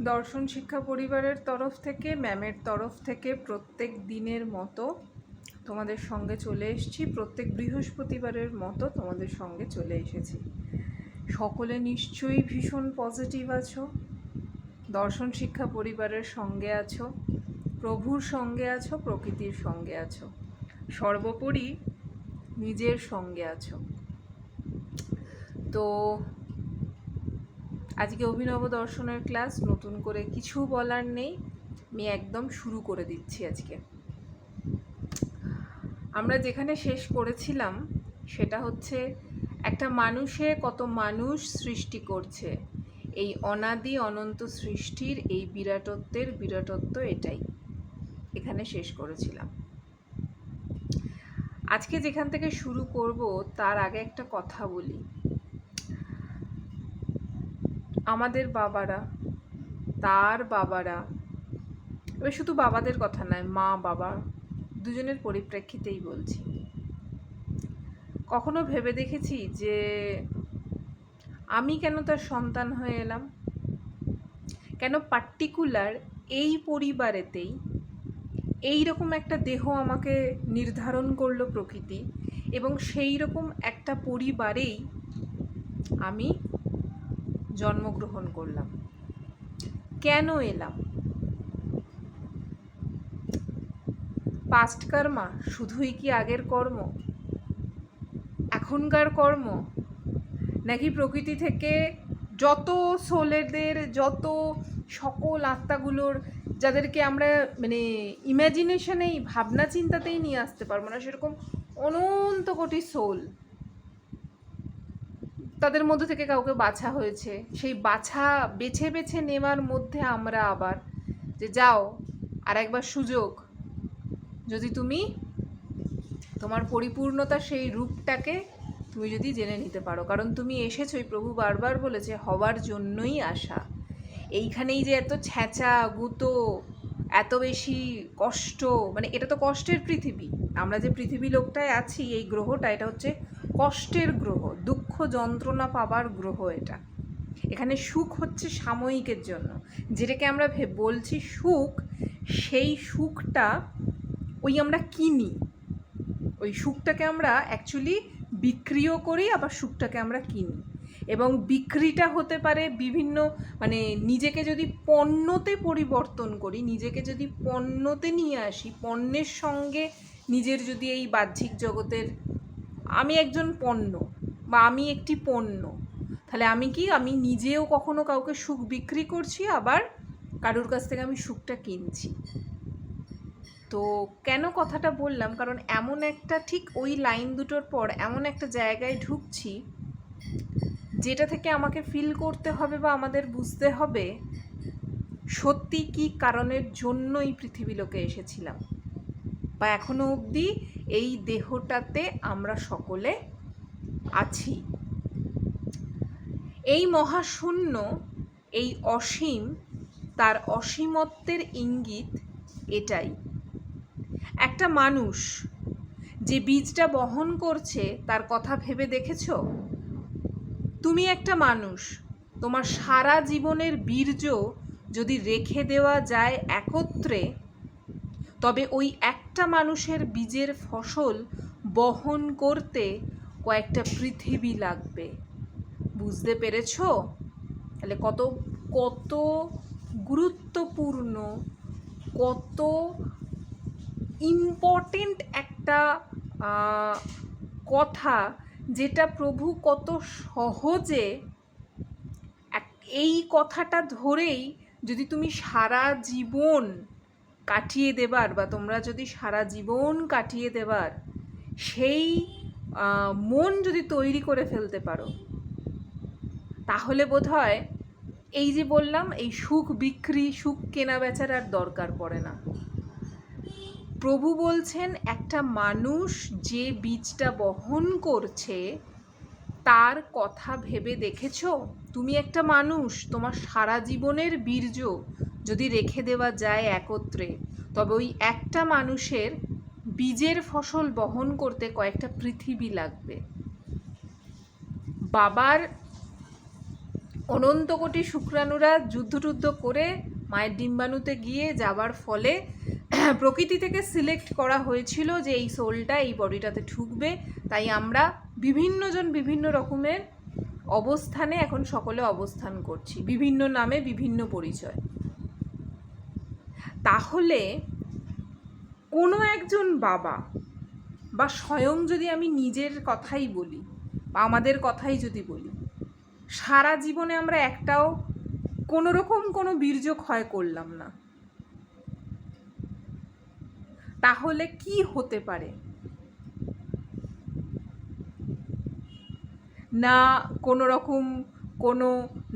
দর্শন শিক্ষা পরিবারের তরফ থেকে, ম্যামের তরফ থেকে প্রত্যেক দিনের মতো তোমাদের সঙ্গে চলে এসেছি। প্রত্যেক বৃহস্পতিবারের মতো তোমাদের সঙ্গে চলে এসেছি। সকলে নিশ্চয়ই ভীষণ পজিটিভ আছো, দর্শন শিক্ষা পরিবারের সঙ্গে আছো, প্রভুর সঙ্গে আছো, প্রকৃতির সঙ্গে আছো, সর্বোপরি নিজের সঙ্গে আছো। তো আজকে অভিনব দর্শনের ক্লাস, নতুন করে কিছু বলার নেই, আমি একদম শুরু করে দিচ্ছি। আজকে আমরা যেখানে শেষ করেছিলাম সেটা হচ্ছে একটা মানুষে কত মানুষ সৃষ্টি করছে, এই অনাদি অনন্ত সৃষ্টির এই বিরাটত্বের বিরাটত্ব এটাই এখানে শেষ করেছিলাম। আজকে যেখান থেকে শুরু করব তার আগে একটা কথা বলি। আমাদের বাবারা, তার বাবারা, এবার শুধু বাবাদের কথা নয়, মা বাবা দুজনের পরিপ্রেক্ষিতেই বলছি, কখনো ভেবে দেখেছি যে আমি কেন তার সন্তান হয়ে এলাম? কেন পার্টিকুলার এই পরিবারেতেই এই রকম একটা দেহ আমাকে নির্ধারণ করলো প্রকৃতি, এবং সেই রকম একটা পরিবারেই আমি জন্মগ্রহণ করলাম? কেন এলাম? পাস্ট কর্মা শুধুই কি আগের কর্ম, এখনকার কর্ম, নাকি প্রকৃতি থেকে যত সোলেরদের, যত সকল আত্মাগুলোর, যাদেরকে আমরা মানে ইম্যাজিনেশনেই, ভাবনা চিন্তাতেই নিয়ে আসতে পারবো না, সেরকম অনন্ত কোটি সোল, তাদের মধ্যে থেকে কাউকে বাছা হয়েছে, সেই বাছা বেছে বেছে নেওয়ার মধ্যে আমরা আবার যে যাও আর একবার সুযোগ, যদি তুমি তোমার পরিপূর্ণতা সেই রূপটাকে তুমি যদি জেনে নিতে পারো, কারণ তুমি এসেছোই, প্রভু বারবার বলেছে, হওয়ার জন্যই আসা। এইখানেই যে এত ছ্যাঁচা গুঁতো, এত বেশি কষ্ট, মানে এটা তো কষ্টের পৃথিবী। আমরা যে পৃথিবী লোকটায় আছি, এই গ্রহটা, এটা হচ্ছে কষ্টের গ্রহ, দুঃখ যন্ত্রণা পাবার গ্রহ। এটা এখানে সুখ হচ্ছে সাময়িকের জন্য, যেটাকে আমরা বলছি সুখ, সেই সুখটা ওই আমরা কিনি, ওই সুখটাকে আমরা অ্যাকচুয়ালি বিক্রিও করি, আবার সুখটাকে আমরা কিনি। এবং বিক্রিটা হতে পারে বিভিন্ন, মানে নিজেকে যদি পণ্যতে পরিবর্তন করি, নিজেকে যদি পণ্যতে নিয়ে আসি, পণ্যের সঙ্গে নিজের যদি এই বাহ্যিক জগতের, আমি একজন পণ্য বা আমি একটি পণ্য, তাহলে আমি কি, আমি নিজেও কখনো কাউকে সুখ বিক্রি করছি, আবার কারোর কাছ থেকে আমি সুখটা কিনছি। তো কেন কথাটা বললাম, কারণ এমন একটা, ঠিক ওই লাইন দুটোর পর এমন একটা জায়গায় ঢুকছি যেটা থেকে আমাকে ফিল করতে হবে বা আমাদের বুঝতে হবে সত্যি কি কারণের জন্য এই পৃথিবী লোকে এসেছিলাম, বা এখনো অবধি এই দেহটাতে আমরা সকলে আছি। এই মহাশূন্য, এই অসীম, তার অসীমত্বের ইঙ্গিত এটাই। একটা মানুষ যে বীজটা বহন করছে, তার কথা ভেবে দেখেছো? তুমি একটা মানুষ, তোমার সারা জীবনের বীর্য যদি রেখে দেওয়া যায় একত্রে, তবে ওই একটা মানুষের বীজের ফসল বহন করতে কয়েকটা পৃথিবী লাগবে। বুঝতে পেরেছো? তাহলে কত কত গুরুত্বপূর্ণ, কত ইম্পর্টেন্ট একটা কথা, যেটা প্রভু কত সহজে, এই কথাটা ধরেই যদি তুমি সারা জীবন কাটিয়ে দেবার, বা তোমরা যদি সারা জীবন কাটিয়ে দেবার সেই মন যদি তৈরি করে ফেলতে পারো, তাহলে বোধহয় এই যে বললাম, এই সুখ বিক্রি, সুখ কেনা বেচার আর দরকার পড়ে না। প্রভু বলছেন, একটা মানুষ যে বীজটা বহন করছে, তার কথা ভেবে দেখেছো? তুমি একটা মানুষ, তোমার সারা জীবনের বীর্য যদি রেখে দেওয়া যায় একত্রে, তবে ওই একটা মানুষের বীজের ফসল বহন করতে কয়েকটা পৃথিবী লাগবে। বাবার অনন্ত কোটি শুক্রাণুরা যুদ্ধ করে মায়ের ডিম্বাণুতে গিয়ে যাবার ফলে প্রকৃতি থেকে সিলেক্ট করা হয়েছিল যে এই সোলটা এই বডিটাতে ঢুকবে। তাই আমরা বিভিন্নজন বিভিন্ন রকমের অবস্থানে এখন সকলে অবস্থান করছি, বিভিন্ন নামে বিভিন্ন পরিচয়। তাহলে কোনো একজন বাবা বা স্বয়ং যদি আমি নিজের কথাই বলি বা আমাদের কথাই যদি বলি, সারা জীবনে আমরা একটাও কোনো রকম কোনো বীর্য ক্ষয় করলাম না, তাহলে কি হতে পারে? না কোনো রকম কোনো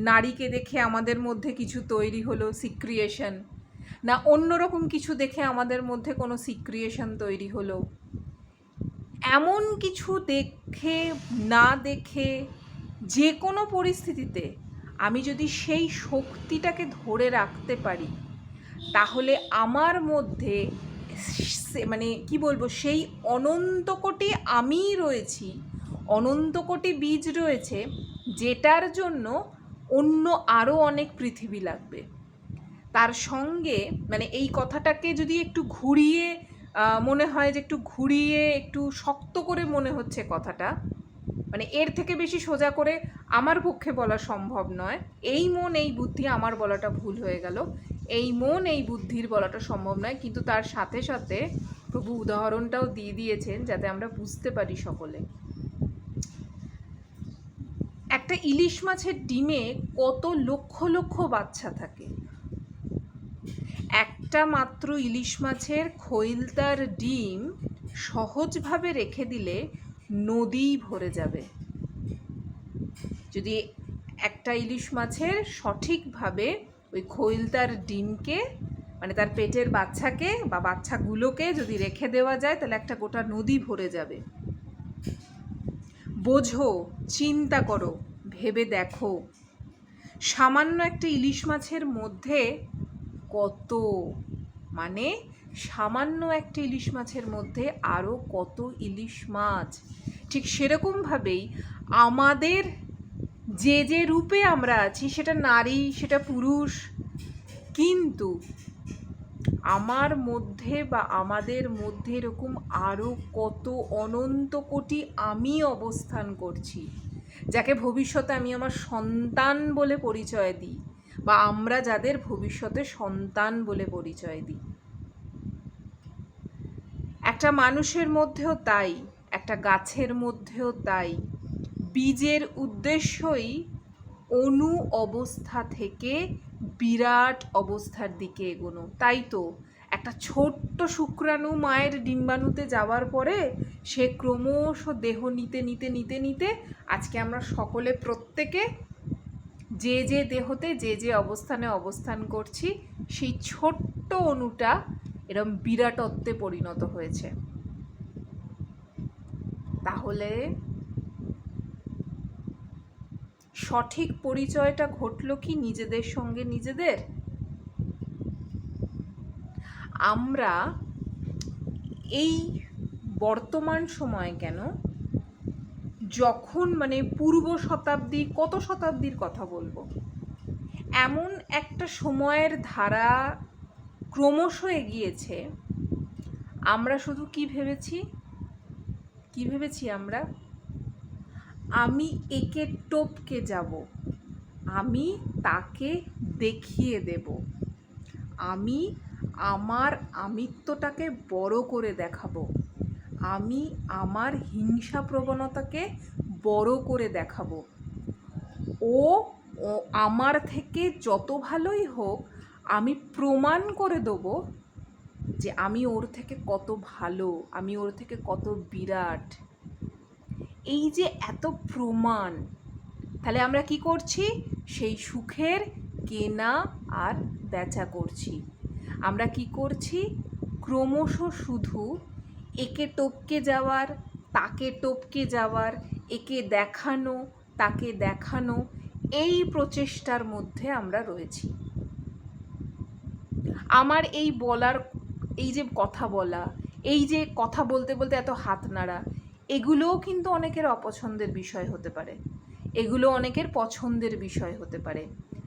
নারীকে দেখে আমাদের মধ্যে কিছু তৈরি হলো সিক্রিয়েশন, না অন্যরকম কিছু দেখে আমাদের মধ্যে কোনো সিক্রিয়েশন তৈরি হলো, এমন কিছু দেখে না দেখে যে কোনো পরিস্থিতিতে আমি যদি সেই শক্তিটাকে ধরে রাখতে পারি, তাহলে আমার মধ্যে মানে কি বলবো, সেই অনন্ত কোটি আমিই রয়েছি, অনন্ত কোটি বীজ রয়েছে, যেটার জন্য অন্য আরও অনেক পৃথিবী লাগবে। তার সঙ্গে মানে এই কথাটাকে যদি একটু ঘুরিয়ে মনে হয় যে একটু ঘুরিয়ে একটু শক্ত করে মনে হচ্ছে কথাটা, মানে এর থেকে বেশি সোজা করে আমার পক্ষে বলা সম্ভব নয়। এই মন এই বুদ্ধি, আমার বলাটা ভুল হয়ে গেল, এই মন এই বুদ্ধির বলাটা সম্ভব নয়, কিন্তু তার সাথে সাথে প্রভু উদাহরণটাও দিয়ে দিয়েছেন যাতে আমরা বুঝতে পারি সকলে। একটা ইলিশ মাছের ডিমে কত লক্ষ লক্ষ বাচ্চা থাকে। একটা মাত্র ইলিশ মাছের খৈলতার ডিম সহজভাবে রেখে দিলে নদী ভরে যাবে। যদি একটা ইলিশ মাছের সঠিকভাবে ওই খৈলতার ডিমকে মানে তার পেটের বাচ্চাকে বা বাচ্চাগুলোকে যদি রেখে দেওয়া যায়, তাহলে একটা গোটা নদী ভরে যাবে। বোঝো, চিন্তা করো, ভেবে দেখো, সামান্য একটা ইলিশ মাছের মধ্যে কত, মানে সামান্য একটা ইলিশ মাছের মধ্যে আরও কত ইলিশ মাছ। ঠিক সেরকমভাবেই আমাদের যে যে রূপে আমরা আছি, সেটা নারী সেটা পুরুষ, কিন্তু আমার মধ্যে বা আমাদের মধ্যে এরকম আরও কত অনন্ত কোটি আমি অবস্থান করছি, যাকে ভবিষ্যতে আমি আমার সন্তান বলে পরিচয় দিই, বা আমরা যাদের ভবিষ্যতে সন্তান বলে পরিচয় দিই। একটা মানুষের মধ্যেও তাই, একটা গাছের মধ্যেও তাই। বীজের উদ্দেশ্যই অণু অবস্থা থেকে বিরাট অবস্থার দিকে এগোনো। তাই তো একটা ছোট্ট শুক্রাণু মায়ের ডিম্বাণুতে যাওয়ার পরে সে ক্রমশ দেহ নিতে নিতে নিতে নিতে আজকে আমরা সকলে প্রত্যেকে যে যে দেহতে যে যে অবস্থানে অবস্থান করছি, সেই ছোট্ট অণুটা এরম বিরাটত্বে পরিণত হয়েছে। তাহলে সঠিক পরিচয়টা ঘটল কি নিজেদের সঙ্গে নিজেদের? আমরা এই বর্তমান সময় কেন, যখন মানে পূর্ব শতাব্দী, কত শতাব্দীর কথা বলবো, এমন একটা সময়ের ধারা ক্রমশ এগিয়েছে, আমরা শুধু কি ভেবেছি আমরা, আমি একে টপকে যাব, আমি তাকে দেখিয়ে দেব, আমি আমার আমিত্বটাকে বড় করে দেখাবো, আমি আমার হিংসা প্রবণতাকে বড় করে দেখাবো, ও আমার থেকে যত ভালোই হোক আমি প্রমাণ করে দেবো যে আমি ওর থেকে কত ভালো, আমি ওর থেকে কত বিরাট। এই যে এত প্রমাণ, তাহলে আমরা কি করছি? সেই সুখের কেনা আর বেচা করছি। আমরা কি করছি? ক্রমশ শুধু একে টপকে যাওয়ার, তাকে টপকে যাওয়ার, একে দেখানো, তাকে দেখানো, এই প্রচেষ্টার মধ্যে আমরা রয়েছি। আমার এই বলার, এই যে কথা বলা, এই যে কথা বলতে বলতে এত হাত নাড়া, এগুলোও কিন্তু অনেকের অপছন্দের বিষয় হতে পারে। এগুলো অনেকের পছন্দের বিষয় হতে পারে।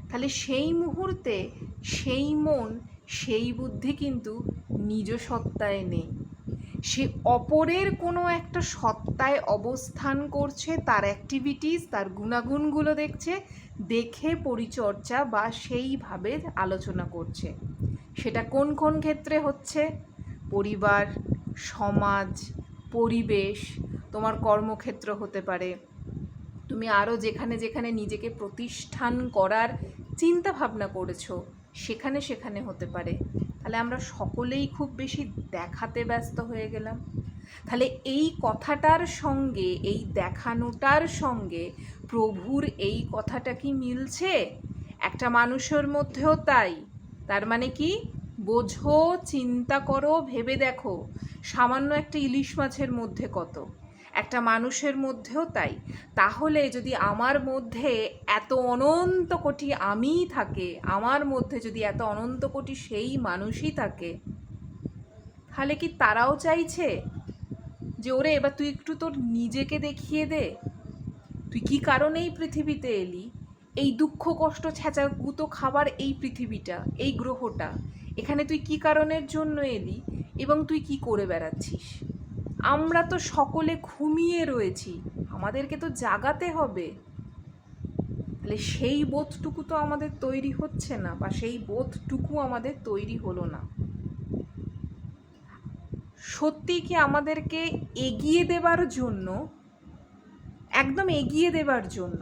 তাহলে সেই মুহূর্তে সেই মন সেই বুদ্ধি কিন্তু নিজ সত্তায় নেই, সে অপরের কোনো একটা সত্তায় অবস্থান করছে, তার অ্যাক্টিভিটিস, তার গুণাগুণগুলো দেখছে, দেখে পরিচর্যা বা সেইভাবে আলোচনা করছে। সেটা কোন কোন ক্ষেত্রে হচ্ছে? পরিবার, সমাজ, পরিবেশ, তোমার কর্মক্ষেত্র হতে পারে, তুমি আরও যেখানে যেখানে নিজেকে প্রতিষ্ঠান করার চিন্তা ভাবনা করেছো সেখানে সেখানে হতে পারে। তাহলে আমরা সকলেই খুব বেশি দেখাতে ব্যস্ত হয়ে গেলাম। তাহলে এই কথাটার সঙ্গে, এই দেখানোটার সঙ্গে প্রভুর এই কথাটা কি মিলছে? একটা মানুষের মধ্যেও তাই। তার মানে কি? বোঝো, চিন্তা করো, ভেবে দেখো, সামান্য একটা ইলিশ মাছের মধ্যে কত, একটা মানুষের মধ্যেও তাই। তাহলে যদি আমার মধ্যে এত অনন্ত কোটি আমিই থাকে, আমার মধ্যে যদি এত অনন্ত কোটি সেই মানুষই থাকে, তাহলে কি তারাও চাইছে যে ওরে এবার তুই একটু তোর নিজেকে দেখিয়ে দে, তুই কি কারণে এই পৃথিবীতে এলি, এই দুঃখ কষ্ট ছ্যাঁচাগুতো খাবার এই পৃথিবীটা, এই গ্রহটা, এখানে তুই কি কারণের জন্য এলি এবং তুই কি করে বেড়াচ্ছিস? আমরা তো সকলে ঘুমিয়ে রয়েছি, আমাদেরকে তো জাগাতে হবে। তাহলে সেই বোধটুকু তো আমাদের তৈরি হচ্ছে না, বা সেই বোধটুকু আমাদের তৈরি হলো না। সত্যি কি আমাদেরকে এগিয়ে দেবার জন্য, একদম এগিয়ে দেবার জন্য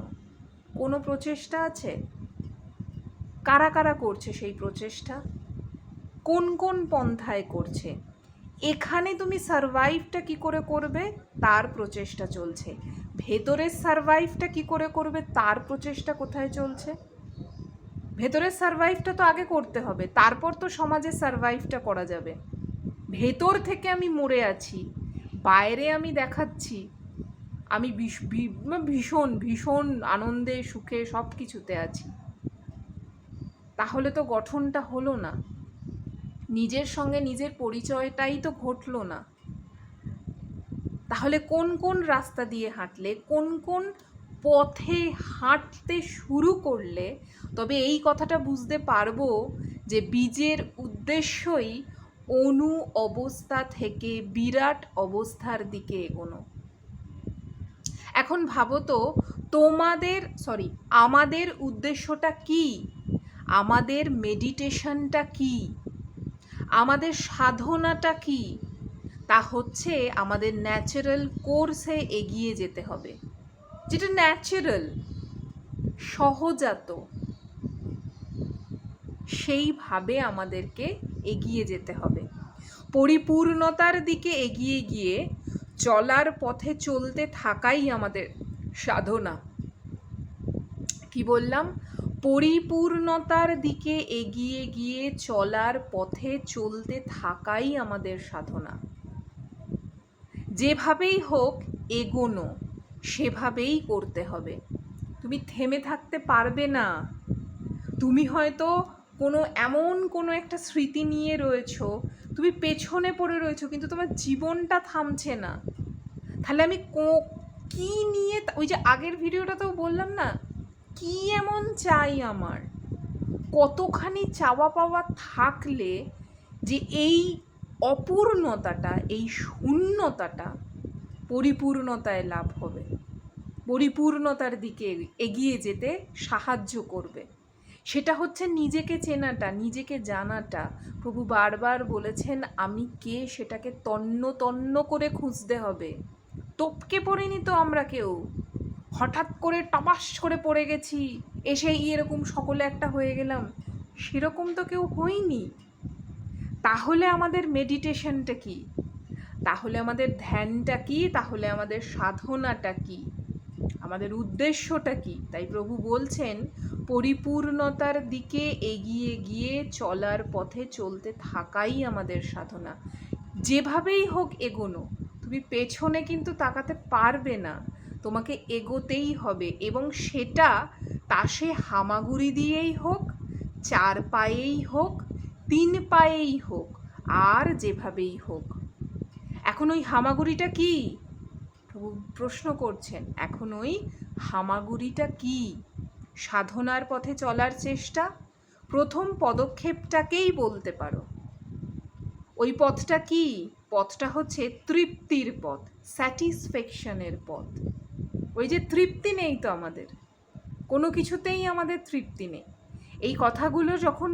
কোনো প্রচেষ্টা আছে? কারা কারা করছে সেই প্রচেষ্টা? কোন কোন পন্থায় করছে? এখানে তুমি সারভাইভটা কি করে করবে তার প্রচেষ্টা চলছে। ভেতরের সারভাইভটা কি করে করবে তার প্রচেষ্টা কোথায় চলছে? ভেতরের সারভাইভটা তো আগে করতে হবে, তারপর তো সমাজের সারভাইভটা করা যাবে। ভেতর থেকে আমি মরে আছি, বাইরে আমি দেখাচ্ছি আমি ভীষণ ভীষণ আনন্দে সুখে সব কিছুতে আছি, তাহলে তো গঠনটা হলো না, নিজের সঙ্গে নিজের পরিচয়টাই তো ঘটলো না। তাহলে কোন কোন রাস্তা দিয়ে হাঁটলে, কোন কোন পথে হাঁটতে শুরু করলে তবে এই কথাটা বুঝতে পারবো যে বীজের উদ্দেশ্যই অণু অবস্থা থেকে বিরাট অবস্থার দিকে এগোনো। এখন ভাবো তো, আমাদের উদ্দেশ্যটা কি? আমাদের মেডিটেশনটা কি? আমাদের সাধনাটা কি? তা হচ্ছে আমাদের ন্যাচারাল কোর্সে এগিয়ে যেতে হবে, যেটা ন্যাচারাল, সহজাত, সেইভাবে আমাদেরকে এগিয়ে যেতে হবে। পরিপূর্ণতার দিকে এগিয়ে গিয়ে চলার পথে চলতে থাকাই আমাদের সাধনা। কি বললাম? পরিপূর্ণতার দিকে এগিয়ে গিয়ে চলার পথে চলতে থাকাই আমাদের সাধনা। যেভাবেই হোক এগোনো, সেভাবেই করতে হবে। তুমি থেমে থাকতে পারবে না। তুমি হয়তো এমন কোনো একটা স্মৃতি নিয়ে রয়েছো, তুমি পেছনে পড়ে রয়েছো, কিন্তু তোমার জীবনটা থামছে না। তাহলে আমি কি নিয়ে, ওই যে আগের ভিডিওটাতেও বললাম না, কি এমন চাই আমার, কতখানি চাওয়া পাওয়া থাকলে যে এই অপূর্ণতাটা, এই শূন্যতাটা পরিপূর্ণতায় লাভ হবে, পরিপূর্ণতার দিকে এগিয়ে যেতে সাহায্য করবে। সেটা হচ্ছে নিজেকে চেনাটা, নিজেকে জানাটা। প্রভু বারবার বলেছেন আমি কে সেটাকে তন্ন তন্ন করে খুঁজতে হবে। টপকে পড়িনি তো আমরা কেউ, হঠাৎ করে টপাস করে পড়ে গেছি, এসেই এরকম সকলে একটা হয়ে গেলাম, সেরকম তো কেউ হইনি। তাহলে আমাদের মেডিটেশনটা কি? তাহলে আমাদের ধ্যানটা কি? তাহলে আমাদের সাধনাটা কি? আমাদের উদ্দেশ্যটা কি? তাই প্রভু বলছেন পরিপূর্ণতার দিকে এগিয়ে গিয়ে চলার পথে চলতে থাকাই আমাদের সাধনা। যেভাবেই হোক এগোনো, তুমি পেছনে কিন্তু তাকাতে পারবে না, তোমাকে এগোতেই হবে। এবং সেটা তাসে হামাগুড়ি দিয়েই হোক, 4 পায়েই হোক, 3 পায়েই হোক, আর যেভাবেই হোক। এখন ওই হামাগুড়িটা কি? প্রশ্ন করছেন। এখন ওই হামাগুড়িটা কি? সাধনার পথে চলার চেষ্টা, প্রথম পদক্ষেপটাকেই বলতে পারো। ওই পথটা কি? পথটা হচ্ছে তৃপ্তির পথ, স্যাটিসফ্যাকশনের পথ। ওই যে তৃপ্তি নেই তো আমাদের, কোনো কিছুতেই আমাদের তৃপ্তি নেই। এই কথাগুলো যখন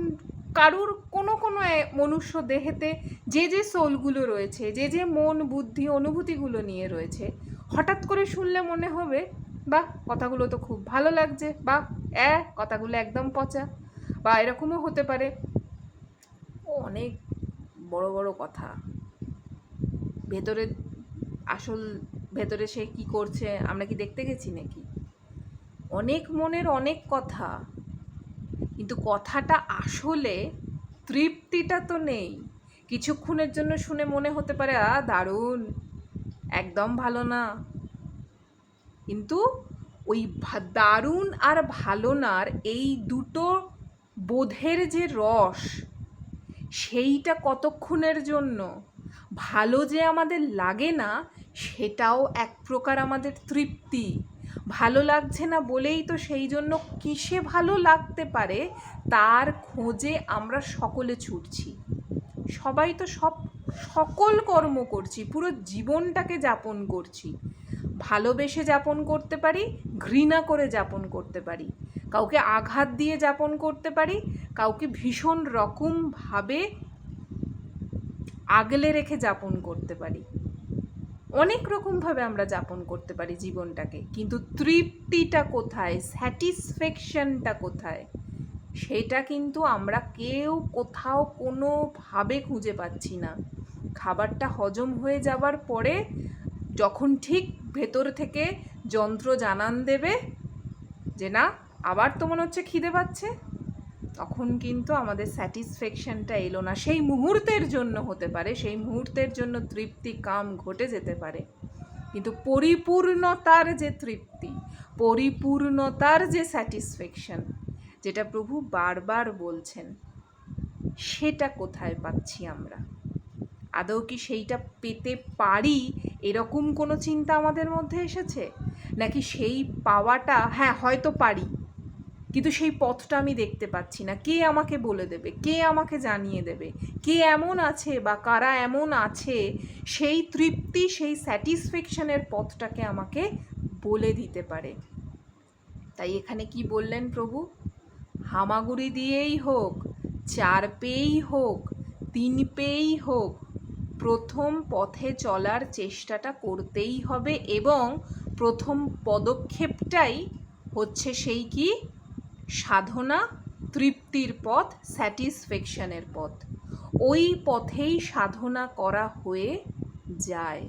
কারুর কোনো কোনো মনুষ্য দেহেতে যে যে সোলগুলো রয়েছে, যে যে মন বুদ্ধি অনুভূতিগুলো নিয়ে রয়েছে, হঠাৎ করে শুনলে মনে হবে বাহ, কথাগুলো তো খুব ভালো লাগছে, বা কথাগুলো একদম পচা, বা এরকমও হতে পারে অনেক বড় বড় কথা, ভেতরে আসল ভেতরে সে কি করছে আমরা কি দেখতে গেছি নাকি? অনেক মনের অনেক কথা, কিন্তু কথাটা আসলে তৃপ্তিটা তো নেই। কিছুক্ষণের জন্য শুনে মনে হতে পারে দারুণ, একদম ভালো না, কিন্তু ওই দারুণ আর ভালো নার এই দুটো বোধের যে রস, সেইটা কতক্ষণের জন্য। ভালো যে আমাদের লাগে না সেটাও এক প্রকার আমাদের তৃপ্তি। ভালো লাগছে না বলেই তো সেই জন্য কিসে ভালো লাগতে পারে তার খোঁজে আমরা সকলে ছুটছি। সবাই তো সকল কর্ম করছি, পুরো জীবনটাকে যাপন করছি। ভালোবেসে যাপন করতে পারি, ঘৃণা করে যাপন করতে পারি, কাউকে আঘাত দিয়ে যাপন করতে পারি, কাউকে ভীষণ রকমভাবে আগলে রেখে যাপন করতে পারি। অনেক রকমভাবে আমরা যাপন করতে পারি জীবনটাকে, কিন্তু তৃপ্তিটা কোথায়, স্যাটিসফ্যাকশনটা কোথায়, সেটা কিন্তু আমরা কেউ কোথাও কোনোভাবে খুঁজে পাচ্ছি না। খাবারটা হজম হয়ে যাবার পরে যখন ঠিক ভেতর থেকে যন্ত্র জানান দেবে যে না আবার তো মনে হচ্ছে খিদে পাচ্ছে, তখন কিন্তু আমাদের স্যাটিসফ্যাকশনটা এলো না। সেই মুহূর্তের জন্য হতে পারে, সেই মুহূর্তের জন্য তৃপ্তি কাম ঘটে যেতে পারে, কিন্তু পরিপূর্ণতার যে তৃপ্তি, পরিপূর্ণতার যে স্যাটিসফ্যাকশন, যেটা প্রভু বারবার বলছেন, সেটা কোথায় পাচ্ছি আমরা? আদৌ কি সেইটা পেতে পারি এরকম কোনো চিন্তা আমাদের মধ্যে এসেছে? নাকি সেই পাওয়াটা হয়তো পারি, কিন্তু সেই পথটা আমি দেখতে পাচ্ছি না। কে আমাকে বলে দেবে, কে আমাকে জানিয়ে দেবে, কে এমন আছে বা কারা এমন আছে সেই তৃপ্তি, সেই স্যাটিসফ্যাকশনের পথটাকে আমাকে বলে দিতে পারে? তাই এখানে কি বললেন প্রভু? হামাগুড়ি দিয়েই হোক, 4 পেয়েই হোক, 3 পেয়েই হোক, প্রথম পথে চলার চেষ্টাটা করতেই হবে, এবং প্রথম পদক্ষেপটাই হচ্ছে সেই কি? সাধনা, তৃপ্তির পথ, স্যাটিসফ্যাকশনের পথ। ওই পথেই সাধনা করা হয়ে যায়।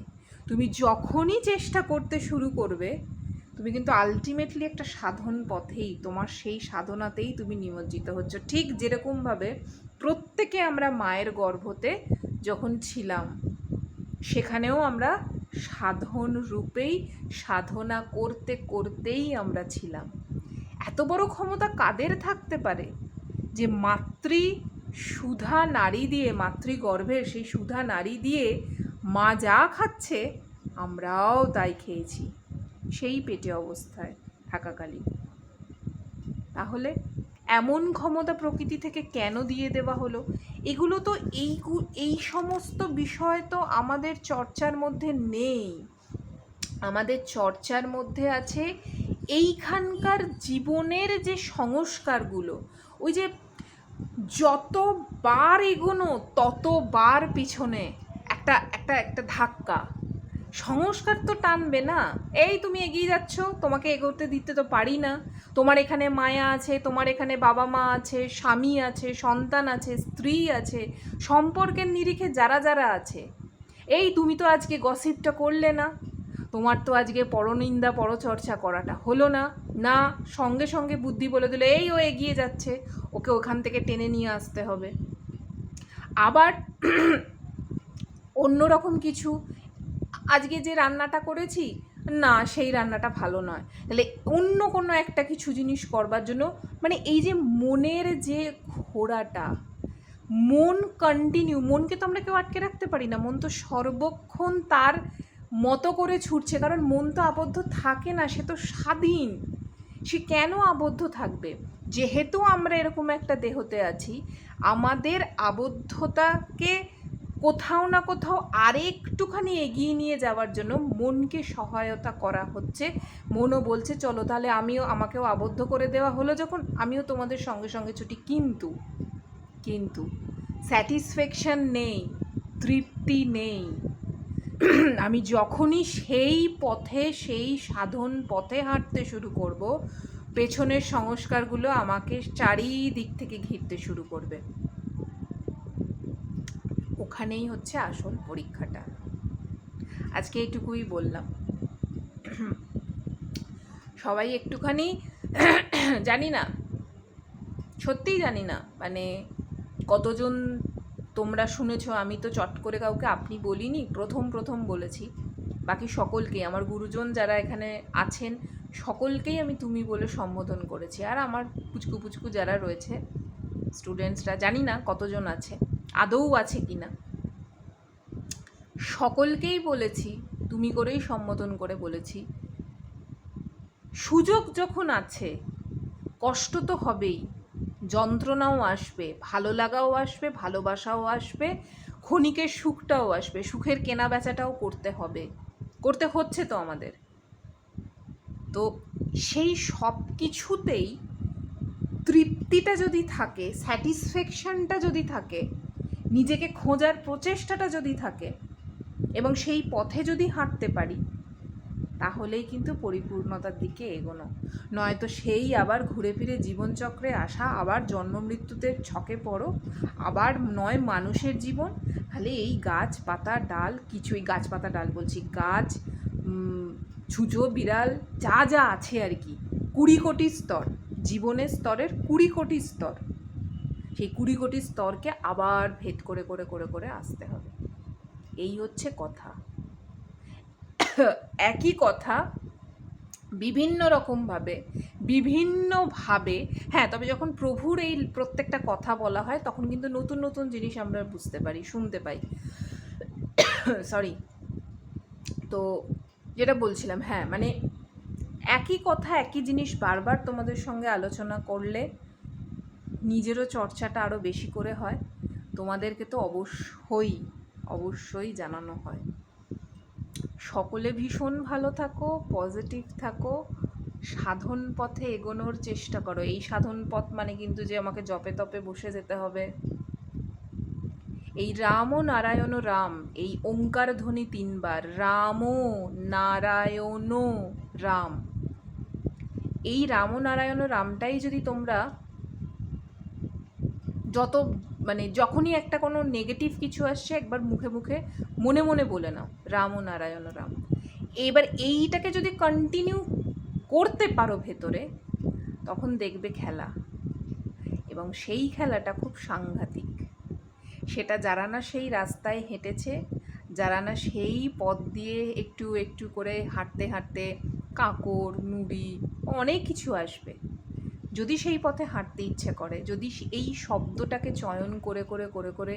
তুমি যখনই চেষ্টা করতে শুরু করবে, তুমি কিন্তু আলটিমেটলি একটা সাধন পথেই, তোমার সেই সাধনাতেই তুমি নিমজ্জিত হচ্ছ। ঠিক যেরকমভাবে প্রত্যেকে আমরা মায়ের গর্ভতে যখন ছিলাম, সেখানেও আমরা সাধন রূপেই সাধনা করতে করতেই আমরা ছিলাম। এত বড় ক্ষমতা কাদের থাকতে পারে যে মাতৃ সুধা নারী দিয়ে, মাতৃগর্ভের সেই সুধা নারী দিয়ে মা যা খাচ্ছে আমরাও তাই খেয়েছি সেই পেটে অবস্থায় থাকাকালীন। তাহলে এমন ক্ষমতা প্রকৃতি থেকে কেন দিয়ে দেওয়া হলো? এগুলো তো এই সমস্ত বিষয় তো আমাদের চর্চার মধ্যে নেই। আমাদের চর্চার মধ্যে আছে এইখানকার জীবনের যে সংস্কারগুলো, ওই যে যতবার এগোনো ততবার পিছনে একটা একটা একটা ধাক্কা। সংস্কার তো টানবে না, এই তুমি এগিয়ে যাচ্ছ, তোমাকে এগোতে দিতে তো পারি না, তোমার এখানে মায়া আছে, তোমার এখানে বাবা মা আছে, স্বামী আছে, সন্তান আছে, স্ত্রী আছে, সম্পর্কের নিরিখে যারা যারা আছে, এই তুমি তো আজকে গসিপটা করলে না, তোমার তো আজকে পরনিন্দা পরচর্চা করাটা হলো না, না সঙ্গে সঙ্গে বুদ্ধি বলে দিল এই ও এগিয়ে যাচ্ছে, ওকে ওখান থেকে টেনে নিয়ে আসতে হবে। আবার অন্যরকম কিছু, আজকে যে রান্নাটা করেছি না সেই রান্নাটা ভালো নয়, তাহলে অন্য কোনো একটা কিছু জিনিস করবার জন্য, মানে এই যে মনের যে ঘোড়াটা, মন কন্টিনিউ, মনকে তো আমরা কেউ আটকে রাখতে পারি না, মন তো সর্বক্ষণ তার মতো করে ছুটছে, কারণ মন তো আবদ্ধ থাকে না, সে তো স্বাধীন। সে কেন আবদ্ধ থাকবে? যেহেতু আমরা এরকম একটা দেহতে আছি, আমাদের আবদ্ধতাকে কোথাও না কোথাও আরেকটুখানি এগিয়ে নিয়ে যাওয়ার জন্য মনকে সহায়তা করা হচ্ছে। মনও বলছে চলো তাহলে আমাকেও আবদ্ধ করে দেওয়া হলো যখন, আমিও তোমাদের সঙ্গে সঙ্গে ছুটি। কিন্তু কিন্তু স্যাটিসফ্যাকশন নেই, তৃপ্তি নেই। আমি যখনই সেই পথে, সেই সাধন পথে হাঁটতে শুরু করব, পেছনের সংস্কারগুলো আমাকে চারিদিক থেকে ঘিরতে শুরু করবে। ওখানেই হচ্ছে আসল পরীক্ষাটা। আজকে এইটুকুই বললাম। সবাই একটুখানি জানি না, সত্যিই জানি না মানে কতজন তোমরা শুনেছ। আমি তো চট করে কাউকে আপনি বলিনি, প্রথম বলেছি। বাকি সকলকে, আমার গুরুজন যারা এখানে আছেন সকলকেই আমি তুমি বলে সম্বোধন করেছি। আর আমার পুচকু পুচকু যারা রয়েছে স্টুডেন্টসরা, জানি না কতজন আছে, আদৌ আছে কি না, সকলকেই বলেছি তুমি করেই সম্বোধন করে বলেছি। সুযোগ যখন আছে, কষ্ট তো হবেই, যন্ত্রণাও আসবে, ভালো লাগাও আসবে, ভালোবাসাও আসবে, ক্ষণিকের সুখটাও আসবে, সুখের কেনা বেচাটাও করতে হবে, করতে হচ্ছে তো আমাদের। তো সেই সব কিছুতেই তৃপ্তিটা যদি থাকে, স্যাটিসফ্যাকশনটা যদি থাকে, নিজেকে খোঁজার প্রচেষ্টাটা যদি থাকে, এবং সেই পথে যদি হাঁটতে পারি, তাহলেই কিন্তু পরিপূর্ণতার দিকে এগোনো। নয়তো সেই আবার ঘুরে ফিরে জীবনচক্রে আসা, আবার জন্ম মৃত্যুতে ছকে পড়ো, আবার নয় মানুষের জীবন খালি এই গাছ পাতা ডাল, কিছুই গাছ পাতা ডাল বলছি, গাছ, ছুঁচো বিড়াল, যা যা আছে আর কি, 20 কোটি স্তর, জীবনের স্তরের 20 কোটি স্তর, সেই 20 কোটি স্তরকে আবার ভেদ করে করে করে করে আসতে হবে। এই হচ্ছে কথা। একই কথা বিভিন্ন রকমভাবে, বিভিন্নভাবে, হ্যাঁ, তবে যখন প্রভুর এই প্রত্যেকটা কথা বলা হয় তখন কিন্তু নতুন নতুন জিনিস আমরা বুঝতে পারি, শুনতে পাই। সরি। তো যেটা বলছিলাম, হ্যাঁ মানে একই কথা, একই জিনিস বারবার তোমাদের সঙ্গে আলোচনা করলে নিজেরও চর্চাটা আরও বেশি করে হয়, তোমাদেরকে তো অবশ্যই জানানো হয়। সকলে ভীষণ ভালো থাকো, পজিটিভ থাকো, সাধন পথে এগোনোর চেষ্টা করো। এই সাধন পথ মানে কিন্তু যে আমাকে জপে তপে বসে যেতে হবে, এই রাম ও নারায়ণ রাম, এই ওঙ্কার ধ্বনি 3 বার, রাম ও নারায়ণ রাম, এই রাম ও নারায়ণ রামটাই যদি তোমরা যত মানে যখনই একটা কোনো নেগেটিভ কিছু আসছে একবার মুখে মুখে মনে মনে বলে নাও রাম ও নারায়ণ রাম। এবার এইটাকে যদি কন্টিনিউ করতে পারো ভেতরে, তখন দেখবে খেলা, এবং সেই খেলাটা খুব সাংঘাতিক। সেটা যারা না সেই রাস্তায় হেঁটেছে, যারা না সেই পথ দিয়ে একটু একটু করে হাঁটতে হাঁটতে কাঁকড় নুড়ি অনেক কিছু আসবে, যদি সেই পথে হাঁটতে ইচ্ছে করে, যদি এই শব্দটাকে চয়ন করে করে করে করে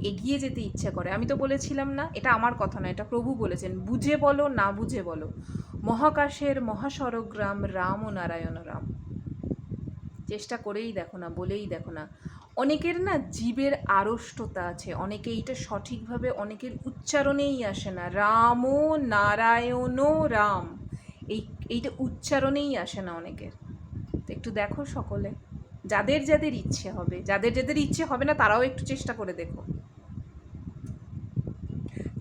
এগিয়ে যেতে ইচ্ছে করে। আমি তো বলেছিলাম না, এটা আমার কথা না, এটা প্রভু বলেছেন, বুঝে বলো না বুঝে বলো, মহাকাশের মহাসরগ্রাম রাম ও নারায়ণ রাম। চেষ্টা করেই দেখো না, বলেই দেখো না। অনেকের না জীবের আড়ষ্টতা আছে, অনেকে এইটা সঠিকভাবে অনেকের উচ্চারণেই আসে না, রাম ও নারায়ণ রাম, এইটা উচ্চারণেই আসে না অনেকের। তো একটু দেখো সকলে, যাদের যাদের ইচ্ছে হবে, যাদের যাদের ইচ্ছে হবে না তারাও একটু চেষ্টা করে দেখো।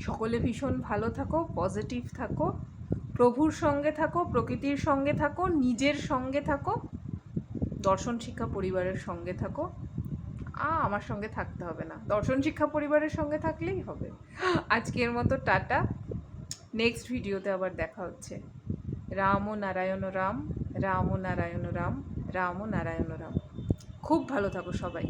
সকলে ভীষণ ভালো থাকো, পজিটিভ থাকো, প্রভুর সঙ্গে থাকো, প্রকৃতির সঙ্গে থাকো, নিজের সঙ্গে থাকো, দর্শন শিক্ষা পরিবারের সঙ্গে থাকো। আমার সঙ্গে থাকতে হবে না, দর্শন শিক্ষা পরিবারের সঙ্গে থাকলেই হবে। আজকের মতো টাটা, নেক্সট ভিডিওতে আবার দেখা হচ্ছে। রাম ও নারায়ণ রাম, রাম ও নারায়ণ রাম, রাম ও নারায়ণ রাম। খুব ভালো থাকো সবাই।